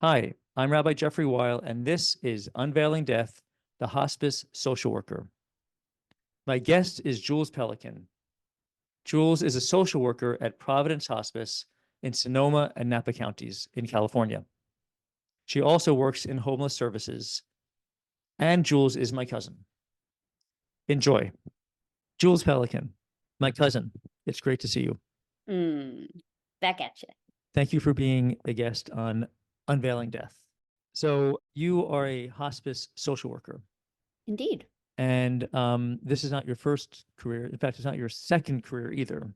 Hi, I'm Rabbi Jeffrey Weil, and this is Unveiling Death, the Hospice Social Worker. My guest is Jules Pelican. Jules is a social worker at Providence Hospice in Sonoma and Napa Counties in California. She also works in homeless services, and Jules is my cousin. Enjoy. Jules Pelican, my cousin. It's great to see you. Back at you. Thank you for being a guest on Unveiling Death. So, you are a hospice social worker. Indeed. And this is not your first career. In fact, it's not your second career either,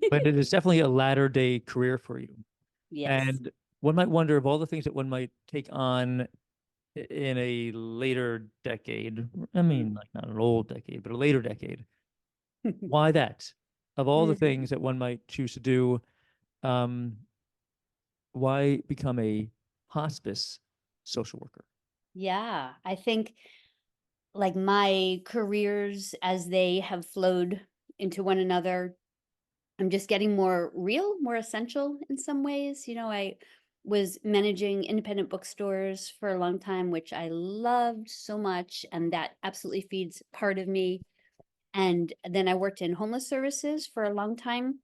but it is definitely a latter day career for you. Yes. And one might wonder of all the things that one might take on in a later decade. I mean, like not an old decade, but a later decade. Why that? Of all the things that one might choose to do, um, why become a hospice social worker? Yeah, I think like my careers as they have flowed into one another, I'm just getting more real, more essential in some ways. I was managing independent bookstores for a long time, which I loved so much, and that absolutely feeds part of me. And then I worked in homeless services for a long time,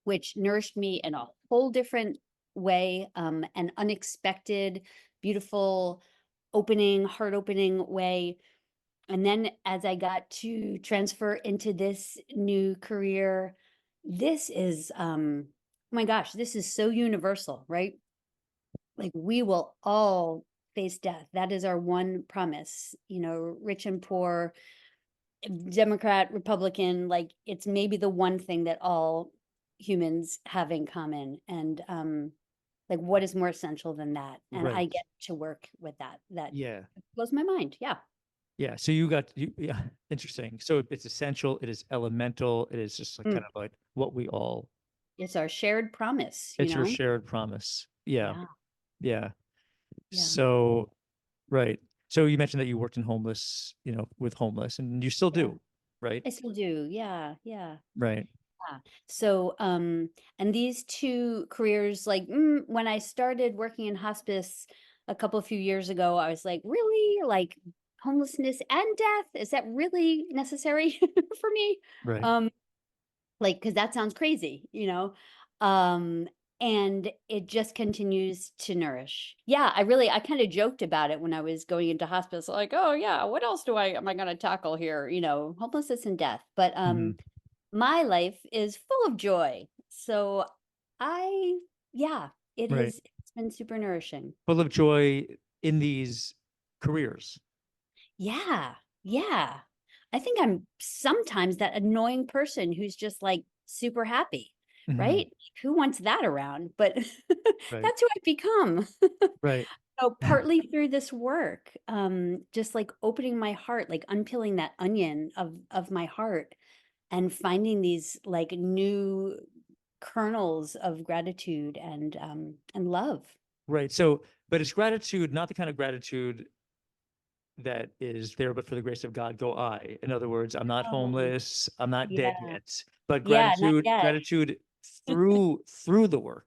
which nourished me in a whole different way, an unexpected, beautiful, heart opening way. And then as I got to transfer into this new career, this is, oh my gosh, this is so universal, right? Like we will all face death. That is our one promise, rich and poor, Democrat, Republican, like it's maybe the one thing that all humans have in common. And like what is more essential than that? And I Right. get to work with that. That Yeah. blows my mind. Yeah. Yeah. So yeah, interesting. So it's essential, it is elemental, it is just like kind Mm. of like what we all, It's our shared promise, it's your shared promise. Yeah. Yeah. Yeah. Yeah. So, right. So you mentioned that you worked in homeless, with homeless, and you still Yeah. do, right? I still do. Yeah. Yeah. Right. Yeah. So, and these two careers, like when I started working in hospice a few years ago, I was like, really? Like homelessness and death? Is that really necessary for me? Right. Um, like, because that sounds crazy, Um, and it just continues to nourish. Yeah, I kind of joked about it when I was going into hospice, like, oh yeah, what else am I gonna tackle here? Homelessness and death. But Hmm. my life is full of joy. So I yeah, Right. it's been super nourishing. Full of joy in these careers. Yeah. Yeah. I think I'm sometimes that annoying person who's just like super happy, Hmm. right? Who wants that around? But Right. that's who I've become. Right. So partly through this work, just like opening my heart, like unpeeling that onion of my heart and finding these like new kernels of gratitude and love. Right. So, but it's gratitude, not the kind of gratitude that is there, but for the grace of God go I. In other words, I'm not Oh, homeless, I'm not dead yeah. yet, but Yeah, not yet. gratitude through the work.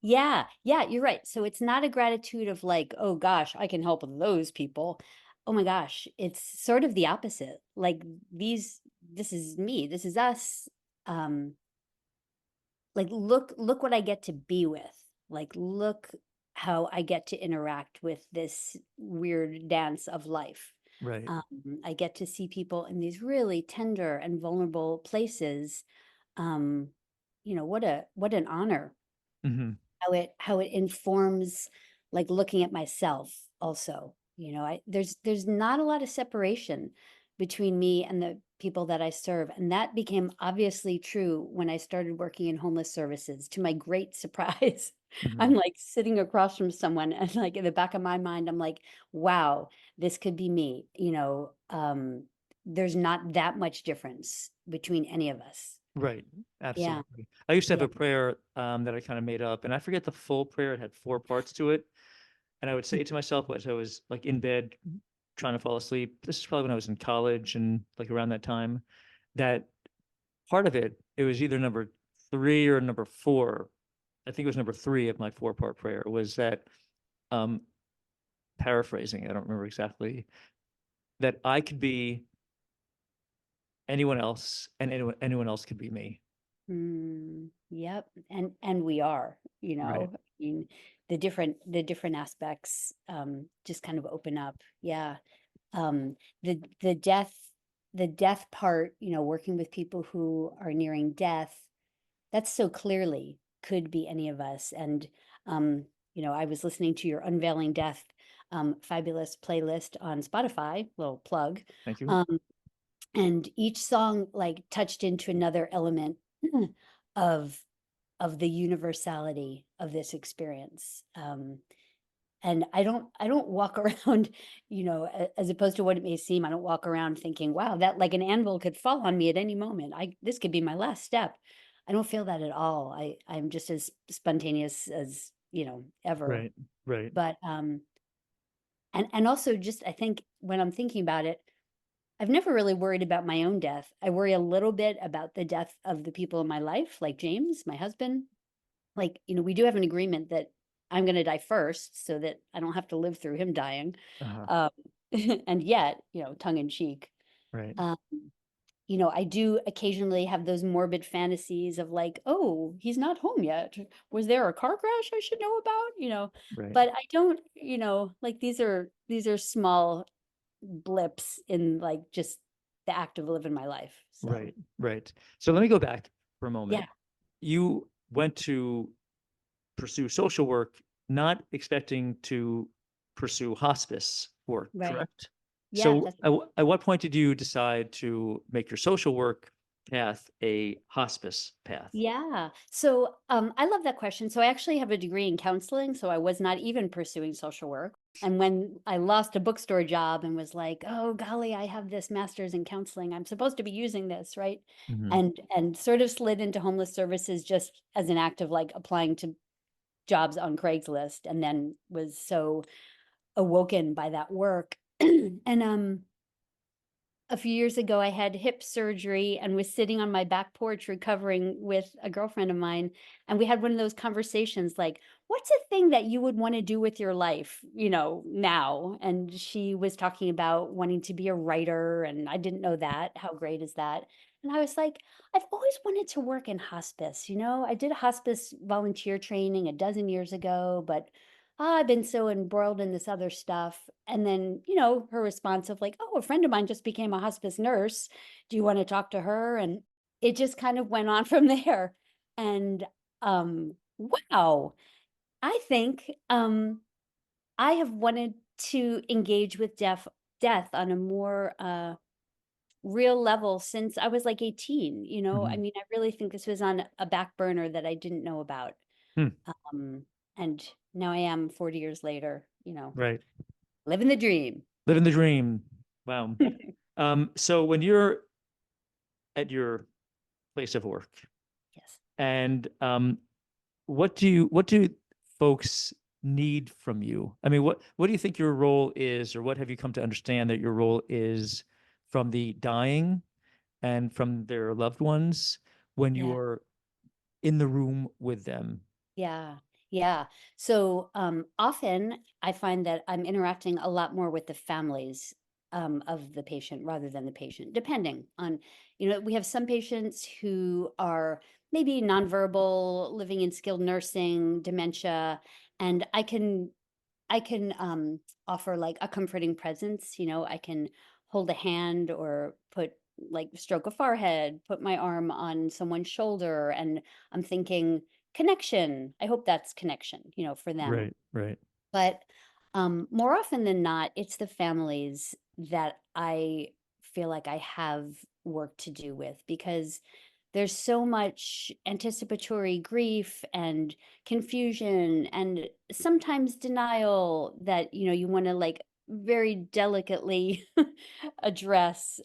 Yeah, yeah, you're right. So it's not a gratitude of like, oh gosh, I can help those people. Oh my gosh, it's sort of the opposite. Like this is me, this is us. Um, like look what I get to be with. Like look how I get to interact with this weird dance of life. Right. Um, I get to see people in these really tender and vulnerable places. Um, what an honor Hmm. how it informs like looking at myself also. There's not a lot of separation between me and the people that I serve, and that became obviously true when I started working in homeless services, to my great surprise. I'm Hmm. like sitting across from someone and like in the back of my mind I'm like, wow, this could be me. There's not that much difference between any of us. Right. Yeah. Absolutely. I used to have Yeah. a prayer that I kind of made up, and I forget the full prayer. It had four parts to it. And I would say to myself as I was like in bed trying to fall asleep, this is probably when I was in college and like around that time, that part of it, it was either number three or number four. I think it was number three of my four-part prayer was that um, paraphrasing, I don't remember exactly, that I could be anyone else and anyone else could be me. Yep. And we are, Right. I mean, the different aspects just kind of open up. Yeah. Um the the death the death part, working with people who are nearing death, that's so clearly could be any of us. And um, I was listening to your Unveiling Death fabulous playlist on Spotify, little plug. Thank you. Um, and each song like touched into another element of of the universality of this experience. And I don't walk around, as opposed to what it may seem, I don't walk around thinking, wow, that like an anvil could fall on me at any moment. This could be my last step. I don't feel that at all. I'm just as spontaneous as, ever. Right. Right. But and also just I think when I'm thinking about it, I've never really worried about my own death. I worry a little bit about the death of the people in my life, like James, my husband. Like, we do have an agreement that I'm going to die first so that I don't have to live through him dying. Uh-huh. Um, and yet, tongue in cheek. Right. Um, I do occasionally have those morbid fantasies of like, oh, he's not home yet. Was there a car crash I should know about? Right. But I don't, like these are small blips in like just the act of living my life. So Right. Right. So let me go back for a yeah, moment. You went to pursue social work, not expecting to pursue hospice work, right. correct? Yeah, So that's right. at what point did you decide to make your social work path a hospice path? Yeah. So I love that question. So I actually have a degree in counseling. So I was not even pursuing social work. And when I lost a bookstore job and was like, oh golly, I have this master's in counseling. I'm supposed to be using this, right? Mhm. And sort of slid into homeless services just as an act of like applying to jobs on Craigslist, and then was so awoken by that work. And a few years ago, I had hip surgery and was sitting on my back porch recovering with a girlfriend of mine. And we had one of those conversations like, what's a thing that you would want to do with your life, now? And she was talking about wanting to be a writer. And I didn't know that. How great is that? And I was like, I've always wanted to work in hospice. I did a hospice volunteer training a dozen years ago, but I've been so embroiled in this other stuff. And then, her response of like, oh, a friend of mine just became a hospice nurse. Do you want to talk to her? And it just kind of went on from there. And wow, I think I have wanted to engage with death on a more real level since I was like 18. I Mhm. mean, I really think this was on a back burner that I didn't know about. Hmm. Um, and now I am 40 years later, Right. living the dream. Living the dream. Wow. So when you're at your place of work Yes. and what do folks need from you? I mean, what do you think your role is, or what have you come to understand that your role is from the dying and from their loved ones when Yeah. you're in the room with them? Yeah. Yeah. So often I find that I'm interacting a lot more with the families of the patient rather than the patient, depending on, we have some patients who are maybe nonverbal, living in skilled nursing, dementia, and I can offer like a comforting presence. I can hold a hand or put like stroke a forehead, put my arm on someone's shoulder, and I'm thinking connection. I hope that's connection, for them. Right, right, But more often than not, it's the families that I feel like I have work to do with, because there's so much anticipatory grief and confusion and sometimes denial that you want to like very delicately address.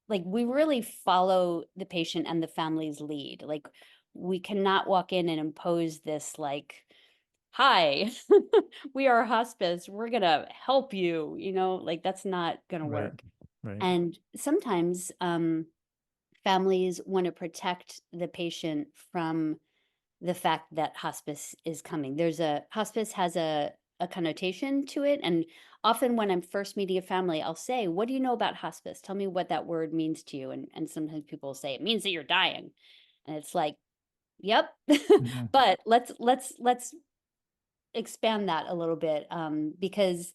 Like we really follow the patient and the family's lead. Like we cannot walk in and impose this like, hi, we are a hospice, we're gonna help you, like that's not gonna right, work. right, And sometimes families want to protect the patient from the fact that hospice is coming. There's a hospice has a connotation to it. And often when I'm first meeting a family, I'll say, "What do you know about hospice? Tell me what that word means to you." And sometimes people will say, "It means that you're dying." And it's like, "Yep." Mhm. But let's expand that a little bit, because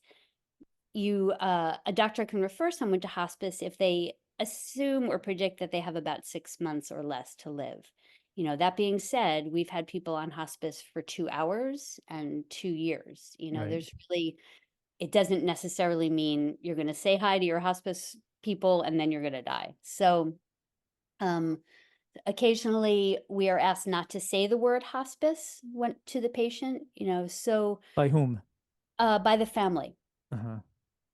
a doctor can refer someone to hospice if they assume or predict that they have about 6 months or less to live. That being said, we've had people on hospice for 2 hours and 2 years. Right. There's really, it doesn't necessarily mean you're going to say hi to your hospice people and then you're going to die. So, um, occasionally we are asked not to say the word hospice to the patient, By whom? by the family. Uh-huh.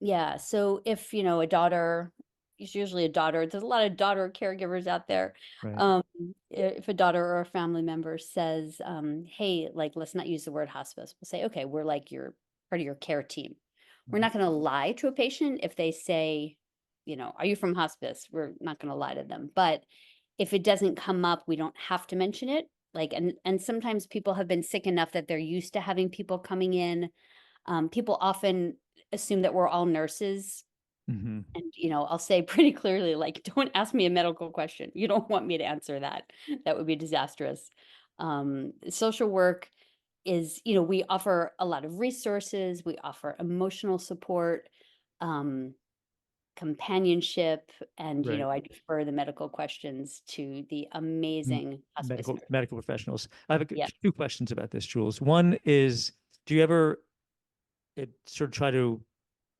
Yeah, so if, a daughter, it's usually a daughter, there's a lot of daughter caregivers out there. Right. Um, if a daughter or a family member says, hey, like, let's not use the word hospice, we'll say, okay, we're like your part of your care team. We're Mhm. not going to lie to a patient if they say, are you from hospice? We're not going to lie to them. But if it doesn't come up, we don't have to mention it. Like, and sometimes people have been sick enough that they're used to having people coming in. People often assume that we're all nurses. Mhm. And, I'll say pretty clearly, like, don't ask me a medical question. You don't want me to answer that. That would be disastrous. Social work is, we offer a lot of resources, we offer emotional support, um, companionship, and, Right. I defer the medical questions to the M- amazing hospice Medical nurse. medical professionals. I have Yeah. two questions about this, Jules. One is, do you ever sort of try to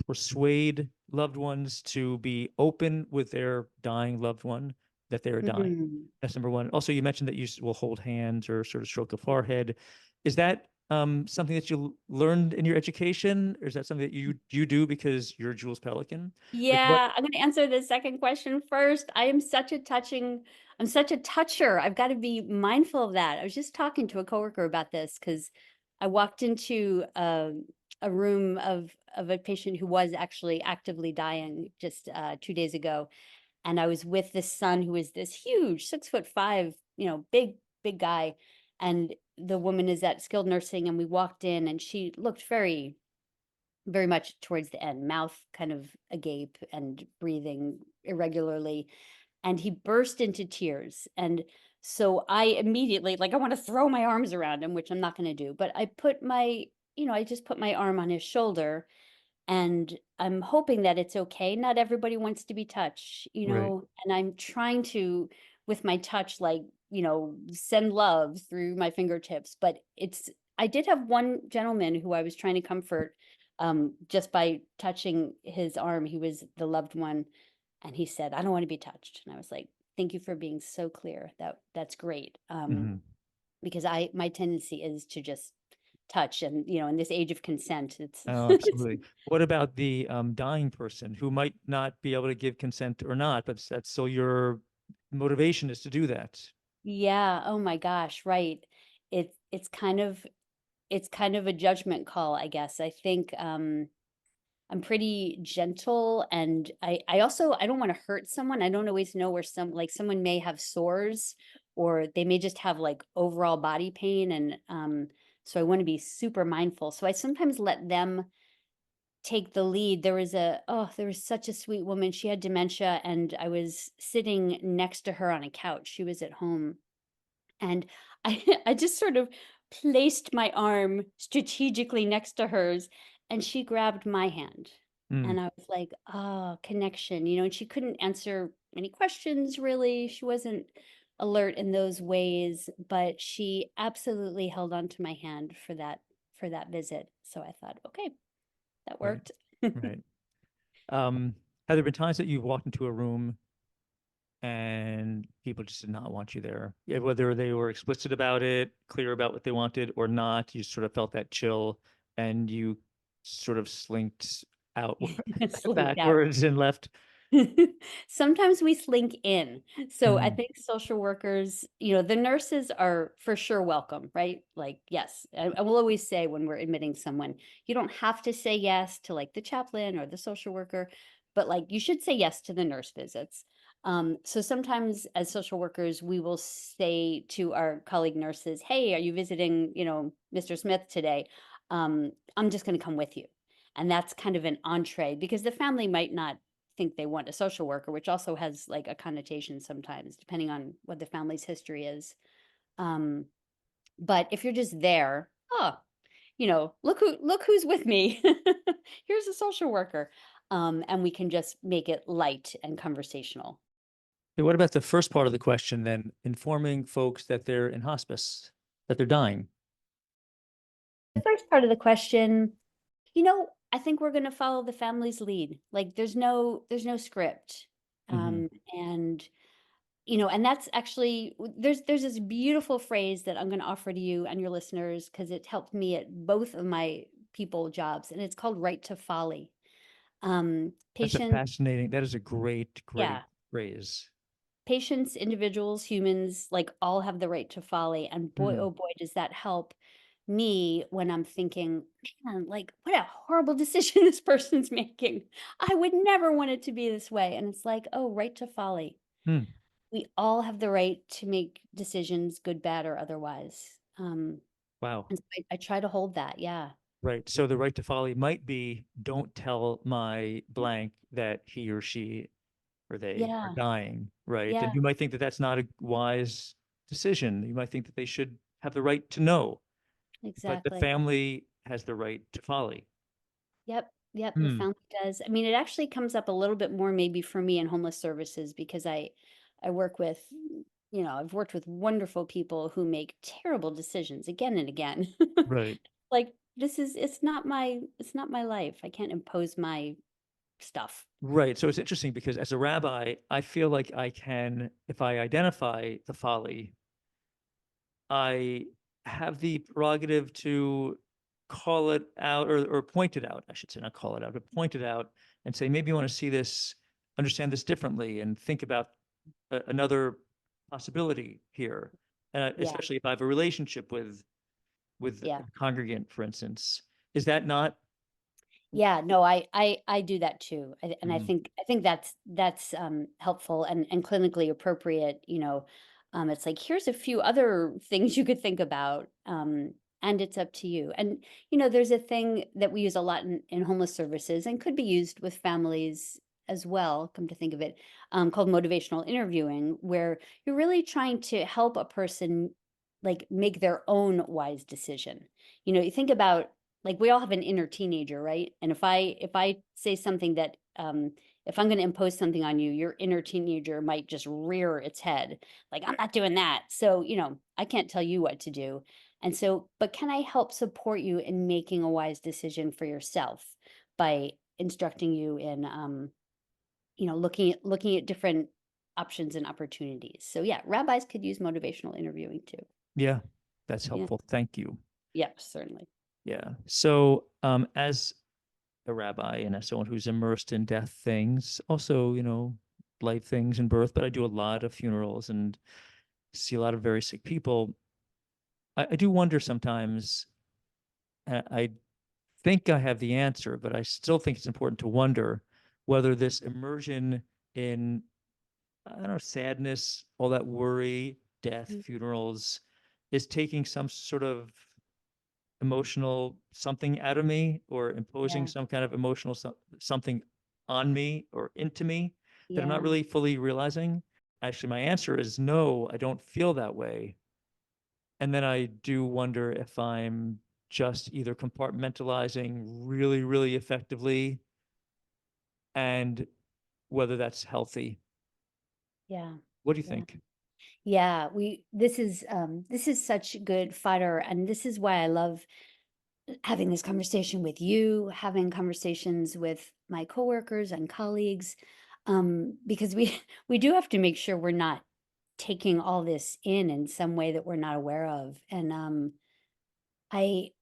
persuade loved ones to be open with their dying loved one that they are dying? Mhm. That's number one. Also, you mentioned that you will hold hands or sort of stroke the forehead. Is that something that you learned in your education, or is that something that you do because you're Jules Pelican? Like what? Yeah, I'm gonna answer the second question first. I'm such a toucher. I've got to be mindful of that. I was just talking to a coworker about this because I walked into a room of a patient who was actually actively dying just 2 days ago, and I was with this son who is this huge 6'5", big guy, and the woman is at skilled nursing, and we walked in, and she looked very much towards the end, mouth kind of agape and breathing irregularly. And he burst into tears. And so I immediately, like, I want to throw my arms around him, which I'm not going to do. But I just put my arm on his shoulder, and I'm hoping that it's okay. Not everybody wants to be touched, Right. and I'm trying to, with my touch, like, send love through my fingertips. But I did have one gentleman who I was trying to comfort, just by touching his arm. He was the loved one, and he said, "I don't want to be touched." And I was like, "Thank you for being so clear. That's great." Mhm. Because my tendency is to just touch, and in this age of consent, it's Oh, absolutely. What about the dying person who might not be able to give consent or not, but that's still your motivation is to do that? Yeah, oh my gosh, right. It's kind of a judgment call, I guess. I think, I'm pretty gentle, and I also, I don't wanna hurt someone. I don't always know where someone may have sores, or they may just have, like, overall body pain, and, so I wanna be super mindful. So I sometimes let them take the lead. There was such a sweet woman. She had dementia, and I was sitting next to her on a couch. She was at home. And I I just sort of placed my arm strategically next to hers, and she grabbed my hand. Mm, And I was like, "Oh, connection," and she couldn't answer any questions really. She wasn't alert in those ways, but she absolutely held on to my hand for that visit. So I thought, "Okay, that right. worked." Right. Um, have there been times that you've walked into a room and people just did not want you there? Yeah, whether they were explicit about it, clear about what they wanted or not, you sort of felt that chill and you sort of slinked out Slinked out. backwards and left. Sometimes we slink in. So I Mm, think social workers, the nurses are for sure welcome, right? Like, yes. I will always say when we're admitting someone, you don't have to say yes to, like, the chaplain or the social worker, but, like, you should say yes to the nurse visits. So sometimes as social workers, we will say to our colleague nurses, "Hey, are you visiting, Mr. Smith today?" I'm just going to come with you. And that's kind of an entree because the family might not think they want a social worker, which also has like a connotation sometimes, depending on what the family's history is. Um, but if you're just there, oh, look who's with me. Here's a social worker. And we can just make it light and conversational. Okay, what about the first part of the question then, informing folks that they're in hospice, that they're dying? The first part of the question, I think we're going to follow the family's lead. Like there's no script. Mhm. And and that's actually there's this beautiful phrase that I'm going to offer to you and your listeners because it helped me at both of my people jobs, and it's called right to folly. That's a Patient, fascinating that is a great, great yeah, phrase. patients, individuals, humans, like all have the right to folly. And boy, Mhm. oh boy, does that help me when I'm thinking, man, like what a horrible decision this person's making. I would never want it to be this way. And it's like, oh, right to folly. Hmm. We all have the right to make decisions, good, bad, or otherwise. Wow. And so I try to hold that. Yeah. Right. So the right to folly might be don't tell my blank that he or she or they are Yeah. dying, right? Yeah. And you might think that that's not a wise decision. You might think that they should have the right to know, but the Exactly. family has the right to folly. Yep, yep, the Hmm. family does. I mean, it actually comes up a little bit more maybe for me in homeless services because I work with, I've worked with wonderful people who make terrible decisions again and again. Right. Like it's not my life. I can't impose my stuff. Right. So it's interesting because as a rabbi, I feel like I can, if I identify the folly, I have the prerogative to call it out or point it out. I should say, not call it out, but point it out and say, maybe you want to see this, understand this differently, and think about another possibility here. Yeah. Especially if I have a relationship with Yeah. a congregant, for instance. Is that not? Yeah, no, I do that too, and I Mhm. think that's helpful and clinically appropriate. It's like here's a few other things you could think about, and it's up to you. And there's a thing that we use a lot in homeless services and could be used with families as well. Come to think of it, called motivational interviewing, where you're really trying to help a person like make their own wise decision. You think about like we all have an inner teenager, right? And if I say something that if I'm going to impose something on you, your inner teenager might just rear its head like I'm not doing that. So, I can't tell you what to do. And so, but can I help support you in making a wise decision for yourself by instructing you in looking at different options and opportunities. So yeah, rabbis could use motivational interviewing too. Yeah, that's Yeah. helpful. Thank you. Yep, certainly. Yeah. So, as a rabbi and as someone who's immersed in death things, also, life things and birth, but I do a lot of funerals and see a lot of very sick people. I do wonder sometimes, I think I have the answer, but I still think it's important to wonder whether this immersion in, I don't know, sadness, all that worry, death, Mhm. funerals, is taking some sort of emotional something out of me or imposing Yeah. some kind of emotional something on me or into me that I'm not Yeah. really fully realizing. Actually, my answer is no, I don't feel that way. And then I do wonder if I'm just either compartmentalizing really, really effectively and whether that's healthy. Yeah. What do you Yeah. think? Yeah, this is such good fodder, and this is why I love having this conversation with you, having conversations with my coworkers and colleagues, because we we do have to make sure we're not taking all this in some way that we're not aware of. And I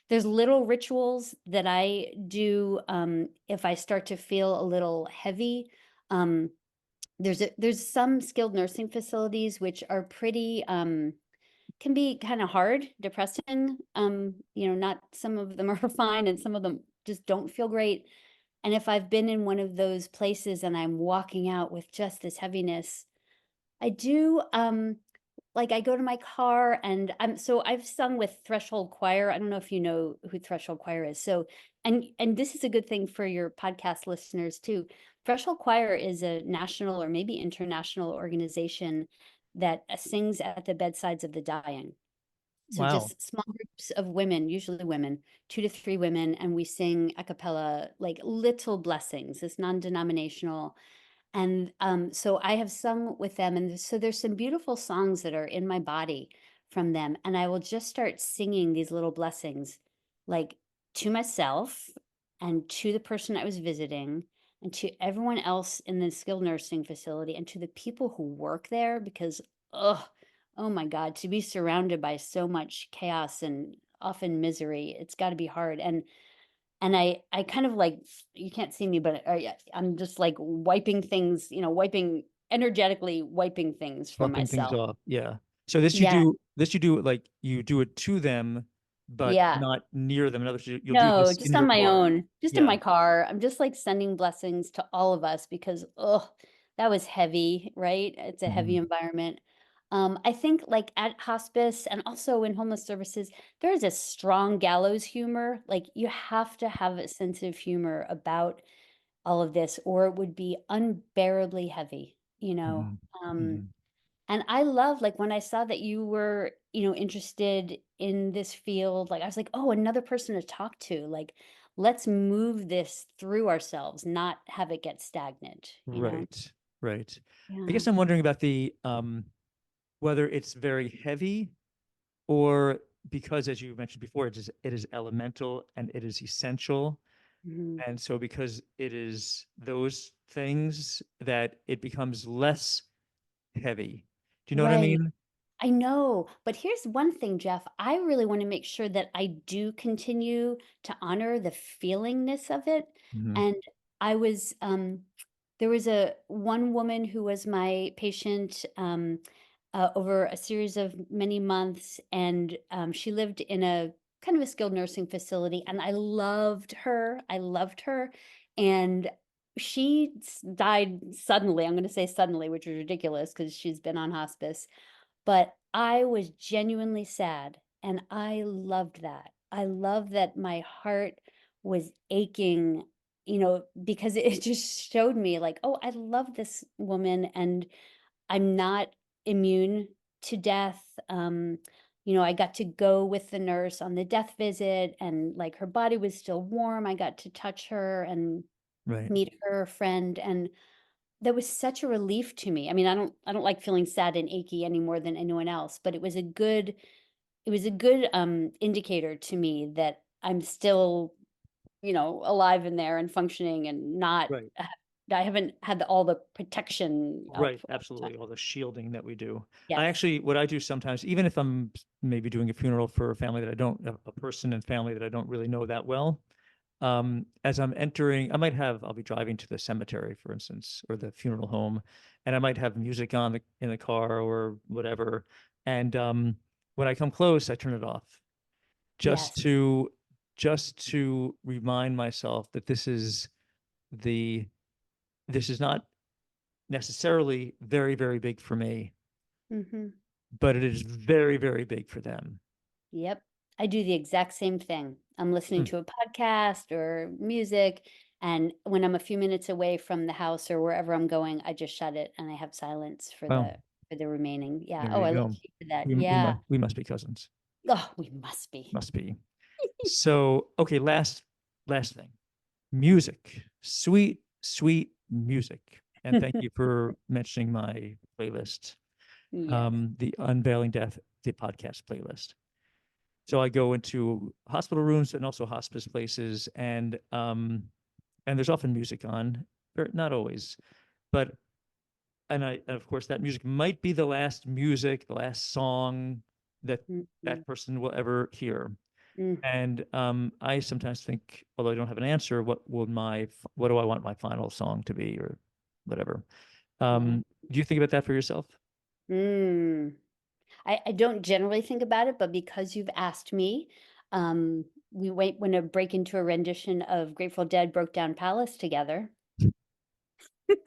there's little rituals that I do if I start to feel a little heavy. Um, there's some skilled nursing facilities which are pretty can be kind of hard, depressing. Not some of them are fine and some of them just don't feel great. And if I've been in one of those places and I'm walking out with just this heaviness, I do like, I go to my car and I've sung with Threshold Choir. I don't know if you know who Threshold Choir is. So, and this is a good thing for your podcast listeners too. Threshold Choir is a national or maybe international organization that sings at the bedsides of the dying. So Wow. just small groups of women, usually women, 2 to 3 women, and we sing a cappella, like, little blessings. It's non-denominational, and, so I have sung with them, and so there's some beautiful songs that are in my body from them, and I will just start singing these little blessings, like, to myself and to the person I was visiting and to everyone else in the skilled nursing facility and to the people who work there because, ugh, oh my god, to be surrounded by so much chaos and often misery, it's gotta be hard, and I kind of like you can't see me, but yeah, I'm just like wiping things, wiping energetically wiping things for Bumping things myself. off. Yeah. So this you Yeah, do, like you do it to them, but yeah. not near them. In other words, you'll do No, this in just on your my car. own, just in Yeah. my car. I'm just like sending blessings to all of us because, oh, that was heavy, right? It's a heavy Mhm. environment. I think like at hospice and also in homeless services, there is a strong gallows humor. Like you have to have a sense of humor about all of this, or it would be unbearably heavy, you know? Mhm. Um, Mhm. and I love, like, when I saw that you were, interested in this field, like, I was like, "Oh, another person to talk to." Like, let's move this through ourselves, not have it get stagnant, you know? Right. Right. I Yeah. guess I'm wondering about the whether it's very heavy, or because, as you mentioned before, it is elemental and it is essential. Mhm. And so because it is those things, that it becomes less heavy. Do you know what I Right. mean? I know, but here's one thing, Jeff. I really want to make sure that I do continue to honor the feelingness of it. Mhm. And I was there was a one woman who was my patient over a series of many months, and she lived in a kind of a skilled nursing facility, and I loved her. I loved her, and died suddenly. I'm going to say suddenly, which is ridiculous because she's been on hospice, but I was genuinely sad, and I loved that. I love that my heart was aching, because it just showed me like, "Oh, I love this woman, and I'm not immune to death." I got to go with the nurse on the death visit, and, like, her body was still warm. I got to touch her and Right. meet her friend, and that was such a relief to me. I mean, I don't like feeling sad and achy any more than anyone else, but it was a good indicator to me that I'm still, alive in there and functioning and not Right. I haven't had all the protection up Right. all the time. Absolutely. All the shielding that we do. Yes. What I do sometimes, even if I'm maybe doing a funeral for a family that I don't, a person and family that I don't really know that well, as I'm entering, I'll be driving to the cemetery, for instance, or the funeral home, and I might have music on in the car or whatever. And when I come close, I turn it off, just Yes. to remind myself that the this is not necessarily very, very big for me, Mhm. but it is very, very big for them. Yep. I do the exact same thing. I'm listening Hmm. to a podcast or music, and when I'm a few minutes away from the house or wherever I'm going, I just shut it and I have silence for Well, the remaining. Yeah. there Oh, you I love go. you for that. We Yeah. must be cousins. Oh, we must be. Must be. So, okay, last thing. Music. Sweet, sweet music. And thank you for mentioning my playlist, Yes. the Unveiling Death, the podcast playlist. So I go into hospital rooms and also hospice places, and there's often music on, or not always, but and of course that music might be the last music, the last song that Mhm. that person will ever hear. Mm. And I sometimes think, although I don't have an answer, what do I want my final song to be, or whatever. Yeah. Do you think about that for yourself? Mm. I don't generally think about it, but because you've asked me, we wait when to break into a rendition of Grateful Dead Broke Down Palace together.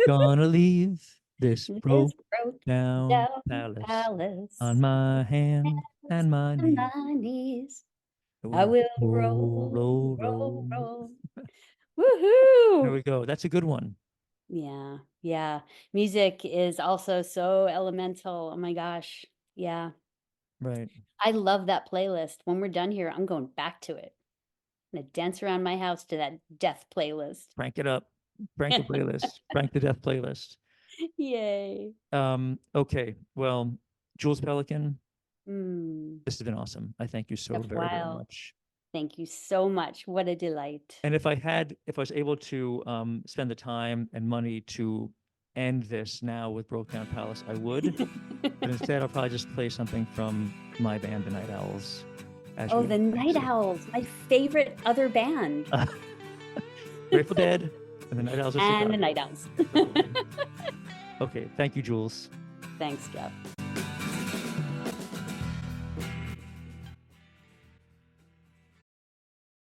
Gonna leave. This This broke broke down down palace palace on my hands and my and knees. my knees. I I will will roll, roll, roll, roll. roll. There Woohoo! we go. That's a good one. Yeah, yeah. Music is also so elemental. Oh my gosh. Yeah. Right. I love that playlist. When we're done here, I'm going back to it. I'm gonna dance around my house to that death playlist. Crank it up. Crank the playlist. Crank the death playlist. Yay. Okay. Well, Jules Pelican, Mm, this has been awesome. I thank you so tough very, very while. much. Thank you so much. What a delight. And if I was able to spend the time and money to end this now with Broke Down Palace, I would. But instead, I'll probably just play something from my band, the Night Owls, as Oh, we the Night exit. Owls, my favorite other band. Grateful Dead and the Night Owls of And the Chicago. Night Owls. Okay, thank you, Jules. Thanks, Jeff.